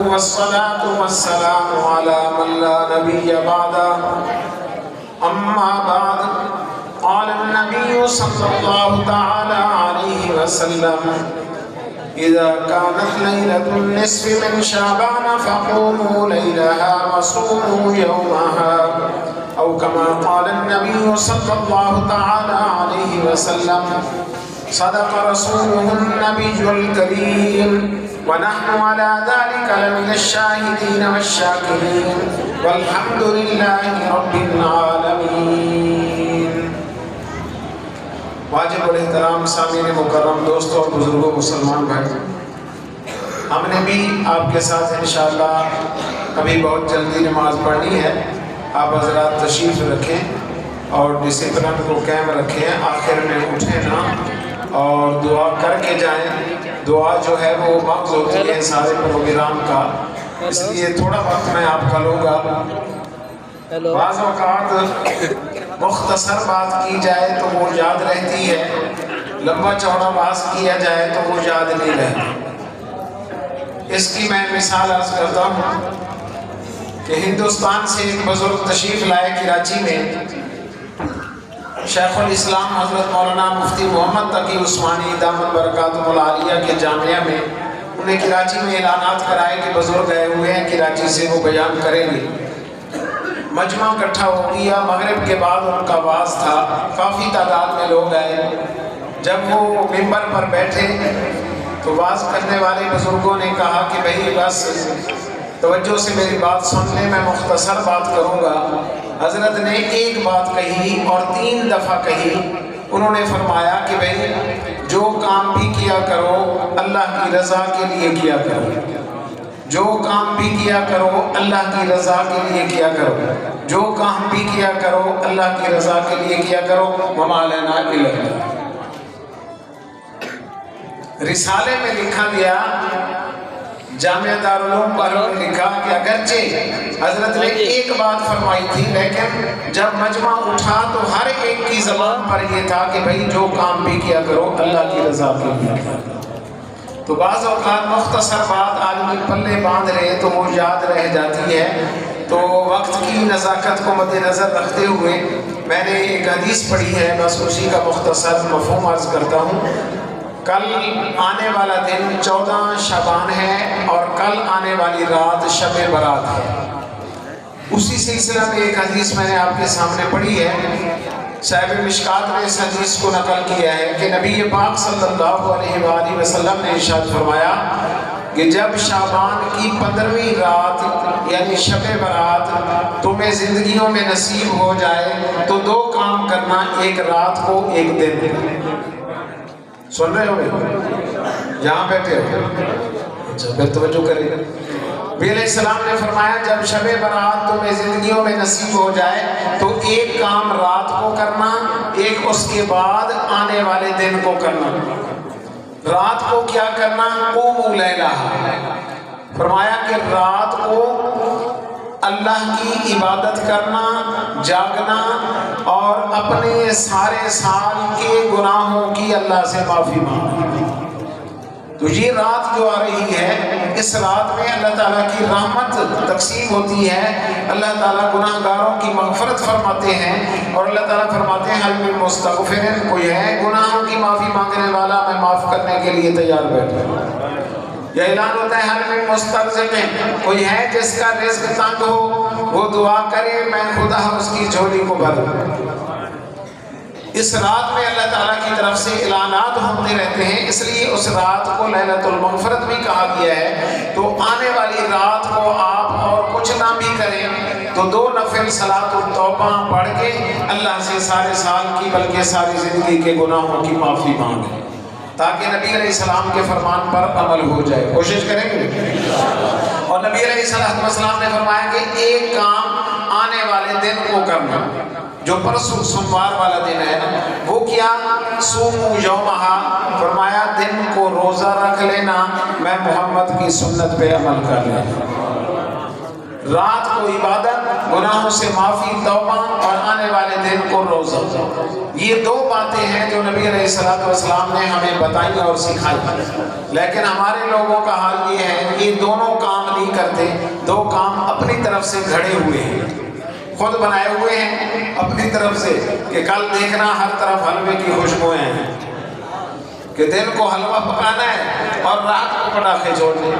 والصلاة والسلام على من لا نبي بعده أما بعد قال النبي صلى الله تعالى عليه وسلم إذا كانت ليلة النصف من شعبان فقوموا ليلها وصوموا يومها أو كما قال النبي صلى الله تعالى عليه وسلم صدق رسوله النبي الكريم ونحن على ذلك لمن الشاهدين والشاكرين والحمد لله رب العالمين. واجب الاحترام سامعین مکرم دوستوں اور بزرگوں مسلمان بھائی، ہم نے بھی آپ کے ساتھ انشاءاللہ ابھی بہت جلدی نماز پڑھنی ہے. آپ حضرات تشریف رکھیں اور ڈسپلن کو قائم رکھیں، آخر میں اٹھیں نا اور دعا کر کے جائیں. دعا جو ہے وہ مغز ہوتی ہے سارے پروگرام کا، اس لیے تھوڑا وقت میں آپ کا لوں گا. بعض اوقات مختصر بات کی جائے تو وہ یاد رہتی ہے، لمبا چوڑا بات کیا جائے تو وہ یاد نہیں رہتی. اس کی میں مثال عرض کرتا ہوں کہ ہندوستان سے ایک بزرگ تشریف لائے کراچی میں. شیخ الاسلام حضرت مولانا مفتی محمد تقی عثمانی دامت برکاتہ العالیہ کے جامعہ میں انہیں کراچی میں اعلانات کرائے کہ بزرگ گئے ہوئے ہیں کراچی سے، وہ بیان کریں گے. مجمع اکٹھا ہو گیا، مغرب کے بعد ان کا واعظ تھا، کافی تعداد میں لوگ آئے. جب وہ ممبر پر بیٹھے تو واعظ کرنے والے بزرگوں نے کہا کہ بھئی بس توجہ سے میری بات سن لیں، میں مختصر بات کروں گا. حضرت نے ایک بات کہی اور 3 دفعہ کہی. انہوں نے فرمایا کہ بھئی جو کام بھی کیا کرو اللہ کی رضا کے لیے کیا کرو، جو کام بھی کیا کرو اللہ کی رضا کے لیے کیا کرو، جو کام بھی کیا کرو اللہ کی رضا کے لیے کیا کرو. وما لنا الا اللہ. رسالے میں لکھا گیا، جامعہ دارالعلوم والوں نے لکھا کہ اگرچہ حضرت نے ایک بات فرمائی تھی لیکن جب مجمع اٹھا تو ہر ایک کی زبان پر یہ تھا کہ بھئی جو کام بھی کیا کرو اللہ کی رضا کے لیے کیا کرو. تو بعض اوقات مختصر بات آدمی پلے باندھ رہے تو وہ یاد رہ جاتی ہے. تو وقت کی نزاکت کو مد نظر رکھتے ہوئے میں نے ایک حدیث پڑھی ہے، بس اسی کا مختصر مفہوم عرض کرتا ہوں. کل آنے والا دن 14 شعبان ہے اور کل آنے والی رات شب برات ہے. اسی سلسلہ میں ایک حدیث میں نے آپ کے سامنے پڑھی ہے. صاحب مشکات نے اس حدیث کو نقل کیا ہے کہ نبی پاک صلی اللہ علیہ وآلہ وسلم نے ارشاد فرمایا کہ جب شعبان کی 15ویں رات یعنی شب برات تمہیں زندگیوں میں نصیب ہو جائے تو 2 کام کرنا، ایک رات کو ایک دن. سن رہے ہو یہاں بیٹھے ہو؟ اچھا پھر توجہ کریں. نبی علیہ السلام نے فرمایا جب شب برات تمہیں زندگیوں میں نصیب ہو جائے تو ایک کام رات کو کرنا، ایک اس کے بعد آنے والے دن کو کرنا. رات کو کیا کرنا؟ قوموا لیلہا. فرمایا کہ رات کو اللہ کی عبادت کرنا، جاگنا اور اپنے سارے سال کے گناہوں کی اللہ سے معافی مانگنا. تو یہ رات جو آ رہی ہے، اس رات میں اللہ تعالیٰ کی رحمت تقسیم ہوتی ہے. اللہ تعالیٰ گناہ گاروں کی مغفرت فرماتے ہیں اور اللہ تعالیٰ فرماتے ہیں حل من مستغفر، کوئی ہے گناہوں کی معافی مانگنے والا، میں معاف کرنے کے لیے تیار بیٹھا ہوں. یہ اعلان ہوتا ہے حل من مسترزق، کوئی ہے جس کا رزق تنگ ہو وہ دعا کرے میں خدا اس کی جھولی کو بھر دوں. اس رات میں اللہ تعالیٰ کی طرف سے اعلانات ہوتے رہتے ہیں، اس لیے اس رات کو لیلۃ المغفرت بھی کہا گیا ہے. تو آنے والی رات کو آپ اور کچھ نہ بھی کریں تو 2 نفل صلاۃ التوبہ پڑھ کے اللہ سے سارے سال کی بلکہ ساری زندگی کے گناہوں کی معافی مانگیں تاکہ نبی علیہ السلام کے فرمان پر عمل ہو جائے. کوشش کریں گے. اور نبی علیہ السلام نے فرمایا کہ ایک کام آنے والے دن کو کرنا، جو پرسوں سوموار والا دن ہے وہ کیا؟ صوموا یومہا. فرمایا دن کو روزہ رکھ لینا، میں محمد کی سنت پہ عمل کر لینا. رات کو عبادت، گناہوں سے معافی، توبہ، اور آنے والے دن کو روزہ. یہ 2 باتیں ہیں جو نبی علیہ السلام نے ہمیں بتائی اور سکھائی. لیکن ہمارے لوگوں کا حال یہ ہے کہ یہ دونوں کام نہیں کرتے, دو کام اپنی طرف سے گھڑے ہوئے ہیں, خود بنائے ہوئے ہیں اپنی طرف سے کہ کل دیکھنا ہر طرف حلوے کی خوشبوئیں ہیں, کہ دن کو حلوہ پکانا ہے اور رات کو پٹاخے چھوڑنے.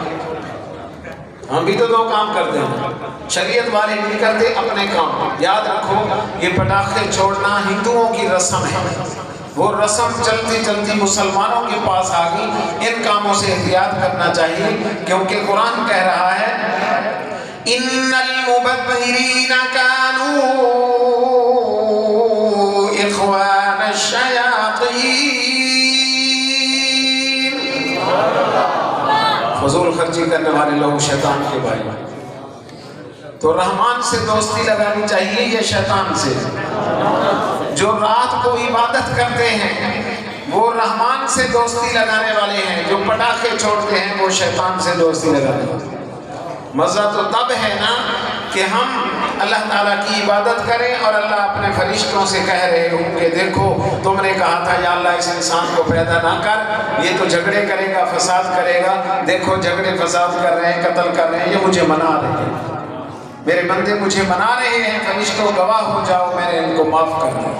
ہم بھی تو دو کام کرتے ہیں, شریعت والے نہیں کرتے اپنے کام. یاد رکھو یہ پٹاخے چھوڑنا ہندوؤں کی رسم ہے, وہ رسم چلتی چلتی مسلمانوں کے پاس آ گئی. ان کاموں سے احتیاط کرنا چاہیے کیونکہ قرآن کہہ رہا ہے ان المبذرین کانوا اخوان الشیاطین. فضول خرچی کرنے والے لوگ شیطان کے بھائی. تو رحمان سے دوستی لگانی چاہیے یا شیطان سے؟ جو رات کو عبادت کرتے ہیں وہ رحمان سے دوستی لگانے والے ہیں, جو پٹاخے چھوڑتے ہیں وہ شیطان سے دوستی لگانے والے ہیں. مزہ تو تب ہے نا کہ ہم اللہ تعالیٰ کی عبادت کریں اور اللہ اپنے فرشتوں سے کہہ رہے ہوں کہ دیکھو تم نے کہا تھا یا اللہ اس انسان کو پیدا نہ کر, یہ تو جھگڑے کرے گا, فساد کرے گا, دیکھو جھگڑے فساد کر رہے ہیں, قتل کر رہے ہیں, یہ مجھے منا رہے ہیں, میرے بندے مجھے منا رہے ہیں, فرشتوں گواہ ہو جاؤ میں نے ان کو معاف کر دیا.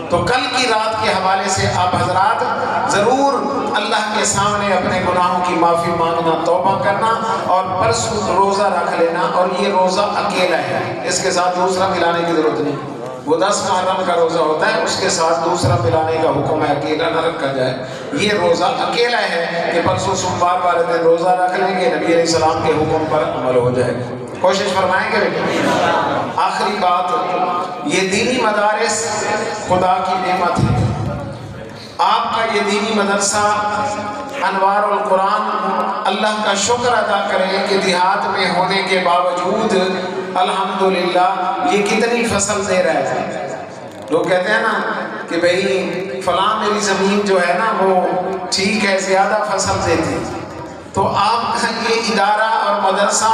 تو کل کی رات کے حوالے سے آپ حضرات ضرور اللہ کے سامنے اپنے گناہوں کی معافی مانگنا, توبہ کرنا, اور پرسوں روزہ رکھ لینا. اور یہ روزہ اکیلا ہے, اس کے ساتھ دوسرا ملانے کی ضرورت نہیں. وہ 10 محرم کا روزہ ہوتا ہے, اس کے ساتھ دوسرا ملانے کا حکم ہے, اکیلا نہ رکھا جائے. یہ روزہ اکیلا ہے کہ پرسوں سوموار والے دن روزہ رکھ لیں گے, نبی علیہ السلام کے حکم پر عمل ہو جائے گا. کوشش فرمائیں گے. آخری بات, یہ دینی مدارس خدا کی نعمت ہے. آپ کا یہ دینی مدرسہ انوار القرآن, اللہ کا شکر ادا کریں کہ دیہات میں ہونے کے باوجود الحمدللہ یہ کتنی فصل دے رہا ہے. لوگ کہتے ہیں نا کہ بھئی فلاں میری زمین جو ہے نا وہ ٹھیک ہے زیادہ فصل دیتی, تو آپ کا یہ ادارہ اور مدرسہ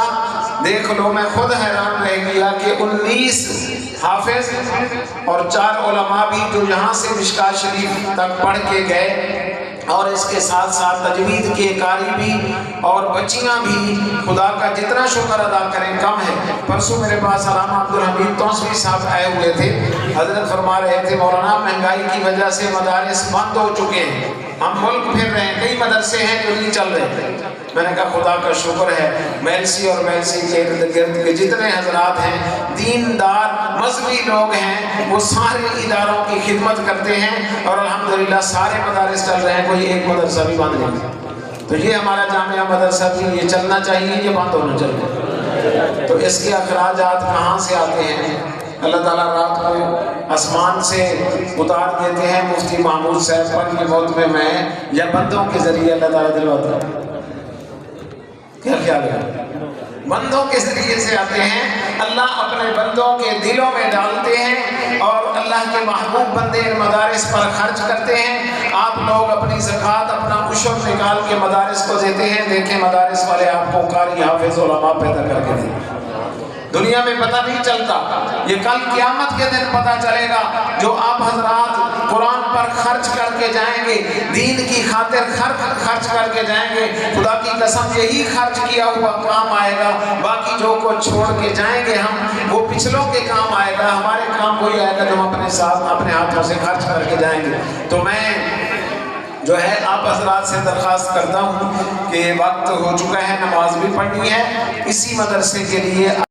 دیکھ لو, میں خود حیران رہ گیا کہ 19 حافظ اور 4 علماء بھی جو یہاں سے مشکات شریف تک پڑھ کے گئے, اور اس کے ساتھ ساتھ تجوید کے قاری بھی اور بچیاں بھی, خدا کا جتنا شکر ادا کریں کم ہے. پرسوں میرے پاس علامہ عبدالحمید توسوی صاحب آئے ہوئے تھے, حضرت فرما رہے تھے مولانا مہنگائی کی وجہ سے مدارس بند ہو چکے ہیں, ہم ملک پھر رہے ہیں, کئی مدرسے ہیں جو نہیں چل رہے تھے. میں نے کہا خدا کا شکر ہے, میلسی اور میلسی کے ارد گرد کے جتنے حضرات ہیں دیندار مذہبی لوگ ہیں, وہ سارے اداروں کی خدمت کرتے ہیں اور الحمدللہ سارے مدارس چل رہے ہیں, کوئی ایک مدرسہ بھی بند نہیں. تو یہ ہمارا جامعہ مدرسہ بھی یہ چلنا چاہیے, یہ بند ہونا چاہیے. تو اس کے اخراجات کہاں سے آتے ہیں؟ اللہ تعالیٰ رات کو آسمان سے اتار دیتے ہیں. مفتی محمود صاحب پر کی موت میں یا بندوں کے ذریعے اللہ تعالیٰ دلواتا ہے. کیا خیال ہے؟ بندوں کے ذریعے سے آتے ہیں, اللہ اپنے بندوں کے دلوں میں ڈالتے ہیں اور اللہ کے محبوب بندے ان مدارس پر خرچ کرتے ہیں. آپ لوگ اپنی زکوٰۃ اپنا عشر نکال کے مدارس کو دیتے ہیں. دیکھیں مدارس والے آپ کو قاری حافظ علماء پیدا کر کے دیں. دنیا میں پتہ نہیں چلتا, یہ کل قیامت کے دن پتہ چلے گا. جو آپ حضرات قرآن پر خرچ کر کے جائیں گے, دین کی خاطر خرچ کر کے جائیں گے, خدا کی قسم یہی خرچ کیا ہوا کام آئے گا. باقی جو کو چھوڑ کے جائیں گے ہم, وہ پچھلوں کے کام آئے گا. ہمارے کام وہی آئے گا جو ہم اپنے ساتھ اپنے ہاتھوں سے خرچ کر کے جائیں گے. تو میں جو ہے آپ حضرات سے درخواست کرتا ہوں کہ وقت ہو چکا ہے, نماز بھی پڑھنی ہے. اسی مدرسے کے لیے